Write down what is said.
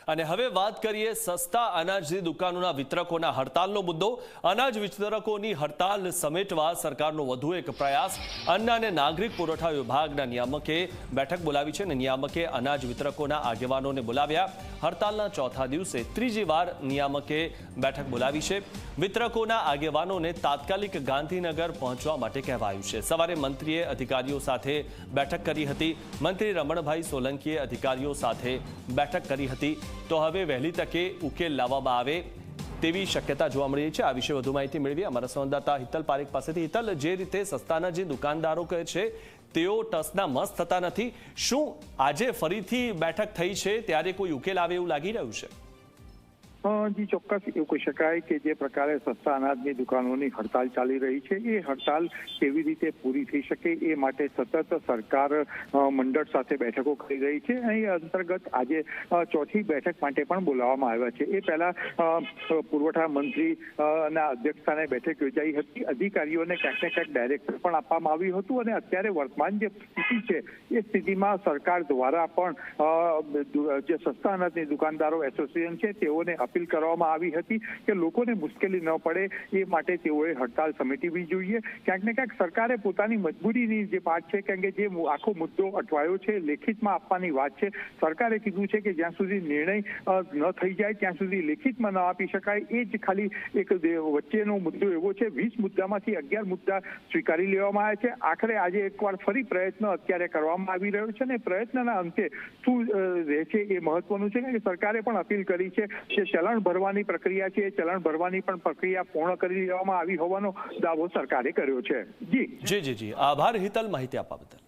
અને હવે વાત કરીએ સસ્તા અનાજની દુકાનોના વિતરકોના હડતાલનો મુદ્દો। અનાજ વિતરકોની હડતાલ સમેટવા સરકારનો વધુ એક પ્રયાસ। અન્ન અને નાગરિક પુરવઠા વિભાગના નિયામકે બેઠક બોલાવી છે અને નિયામકે અનાજ વિતરકોના આગેવાનોને બોલાવ્યા। હડતાલના ચોથા દિવસે ત્રીજી વાર નિયામકે બેઠક બોલાવી છે। વિતરકોના આગેવાનોને તાત્કાલિક ગાંધીનગર પહોંચવા માટે કહેવાયું છે। સવારે મંત્રીએ અધિકારીઓ સાથે બેઠક કરી હતી। મંત્રી રમણભાઈ સોલંકીએ અધિકારીઓ સાથે બેઠક કરી હતી। તો હવે વહેલી તકે ઉકેલ લાવવામાં આવે તેવી શક્યતા જોવા મળી રહી છે। આ વિશે વધુ માહિતી મેળવી અમારા સંવાદદાતા હિતલ પારેખ પાસેથી। હિતલ, જે રીતે સસ્તાના જે દુકાનદારો કહે છે તેઓ ટસના મસ થતા નથી, શું આજે ફરીથી બેઠક થઈ છે ત્યારે કોઈ ઉકેલ આવે એવું લાગી રહ્યું છે? જી ચોક્કસ એવું કહી શકાય કે જે પ્રકારે સસ્તા અનાજની દુકાનોની હડતાલ ચાલી રહી છે એ હડતાલ કેવી રીતે પૂરી થઈ શકે એ માટે સતત સરકાર મંડળ સાથે બેઠકો કરી રહી છે। અહીં અંતર્ગત આજે ચોથી બેઠક માટે પણ બોલાવવામાં આવ્યા છે। એ પહેલા પુરવઠા મંત્રી ના અધ્યક્ષસ્થાને બેઠક યોજાઈ હતી। અધિકારીઓને ક્યાંક ને ક્યાંક ડાયરેક્ટર પણ આપવામાં આવ્યું હતું અને અત્યારે વર્તમાન જે સ્થિતિ છે એ સ્થિતિમાં સરકાર દ્વારા પણ જે સસ્તા અનાજની દુકાનદારો એસોસિએશન છે તેઓને અપીલ કરવામાં આવી હતી કે લોકોને મુશ્કેલી ન પડે એ માટે તેઓએ હડતાલ સમેટવી જોઈએ। ક્યાંક ને ક્યાંક સરકારે પોતાની મજબૂરીની જે વાત છે, કારણ કે જે આખો મુદ્દો અટવાયો છે લેખિતમાં આપવાની વાત છે। સરકારે કીધું છે કે જ્યાં સુધી નિર્ણય ન થઈ જાય ત્યાં સુધી લેખિતમાં ન આપી શકાય। એ જ ખાલી એક વચ્ચેનો મુદ્દો એવો છે। 20 મુદ્દામાંથી 11 મુદ્દા સ્વીકારી લેવામાં આવ્યા છે। આખરે આજે એકવાર ફરી પ્રયત્ન અત્યારે કરવામાં આવી રહ્યો છે અને પ્રયત્નના અંતે શું રહે છે એ મહત્વનું છે કે સરકારે પણ અપીલ કરી છે કે ચલણ ભરવાની પ્રક્રિયા છે, ચલણ ભરવાની પણ પ્રક્રિયા પૂર્ણ કરી દેવામાં આવી હોવાનો દાવો સરકારે કર્યો છે। જી આભાર હિતલ, માહિતી આપવા બદલ।